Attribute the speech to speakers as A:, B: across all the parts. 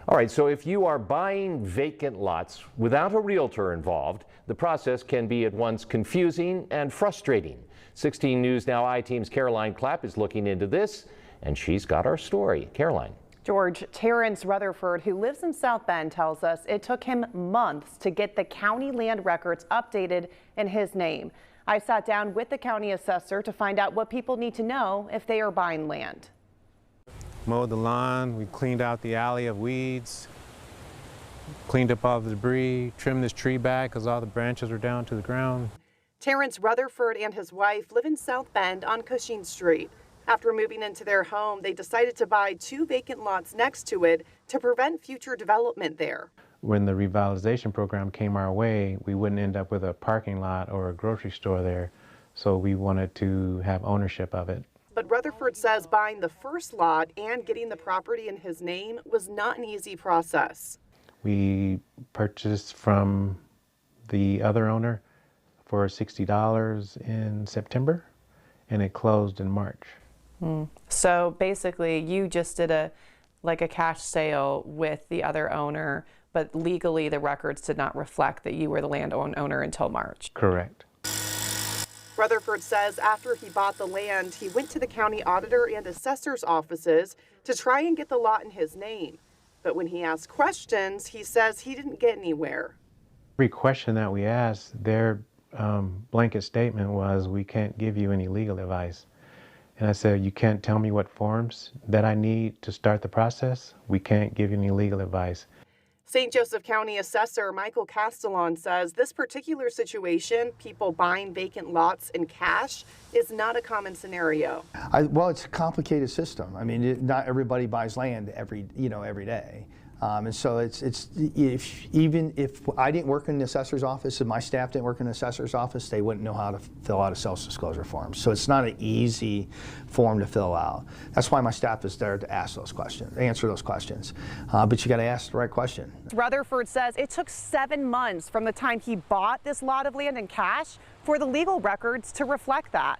A: All right, so if you are buying vacant lots without a realtor involved, the process can be at once confusing and frustrating. 16 News Now I-Team's Caroline Clapp is looking into this, and she's got our story. Caroline.
B: George, Terrence Rutherford, who lives in South Bend, tells us it took him months to get the county land records updated in his name. I sat down with the county assessor to find out what people need to know if they are buying land.
C: Mowed the lawn, we cleaned out the alley of weeds, cleaned up all the debris, trimmed this tree back because all the branches were down to the ground.
B: Terrence Rutherford and his wife live in South Bend on Cushing Street. After moving into their home, they decided to buy 2 vacant lots next to it to prevent future development there.
C: When the revitalization program came our way, we wouldn't end up with a parking lot or a grocery store there, so we wanted to have ownership of it.
B: But Rutherford says buying the first lot and getting the property in his name was not an easy process.
C: We purchased from the other owner for $60 in September, and it closed in March.
B: So basically you just did a cash sale with the other owner, but legally the records did not reflect that you were the landowner until March.
C: Correct.
B: Rutherford says after he bought the land, he went to the county auditor and assessor's offices to try and get the lot in his name. But when he asked questions, he says he didn't get anywhere.
C: Every question that we asked, their blanket statement was, "We can't give you any legal advice." And I said, "You can't tell me what forms that I need to start the process? We can't give you any legal advice."
B: St. Joseph County Assessor Michael Castellon says this particular situation, people buying vacant lots in cash, is not a common scenario.
D: Well, it's a complicated system. I mean, not everybody buys land every day. And so even if I didn't work in the assessor's office and my staff didn't work in the assessor's office, they wouldn't know how to fill out a self-disclosure form. So it's not an easy form to fill out. That's why my staff is there to ask those questions, answer those questions. But you got to ask the right question.
B: Rutherford says it took 7 months from the time he bought this lot of land in cash for the legal records to reflect that.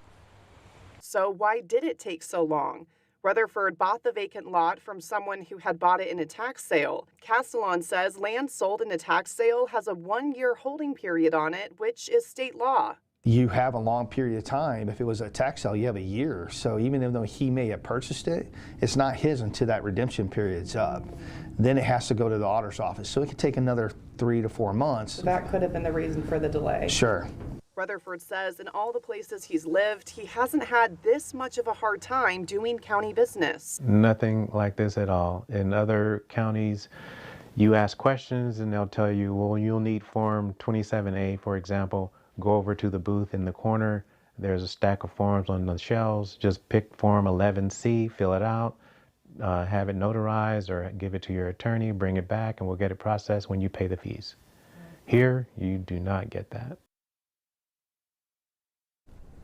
B: So why did it take so long? Rutherford bought the vacant lot from someone who had bought it in a tax sale. Castellon says land sold in a tax sale has a 1-year holding period on it, which is state law.
D: You have a long period of time. If it was a tax sale, you have a year. So even though he may have purchased it, it's not his until that redemption period's up. Then it has to go to the auditor's office. So it could take another 3 to 4 months.
B: That could have been the reason for the delay.
D: Sure.
B: Rutherford says in all the places he's lived, he hasn't had this much of a hard time doing county business.
C: Nothing like this at all. In other counties, you ask questions and they'll tell you, well, you'll need Form 27A, for example. Go over to the booth in the corner. There's a stack of forms on the shelves. Just pick Form 11C, fill it out, have it notarized or give it to your attorney, bring it back, and we'll get it processed when you pay the fees. Here, you do not get that.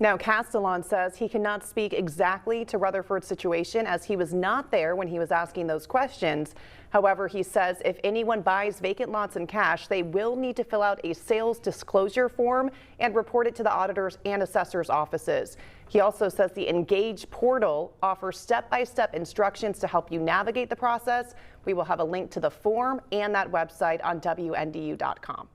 B: Now, Castellon says he cannot speak exactly to Rutherford's situation as he was not there when he was asking those questions. However, he says if anyone buys vacant lots in cash, they will need to fill out a sales disclosure form and report it to the auditors and assessors offices. He also says the Engage portal offers step-by-step instructions to help you navigate the process. We will have a link to the form and that website on WNDU.com.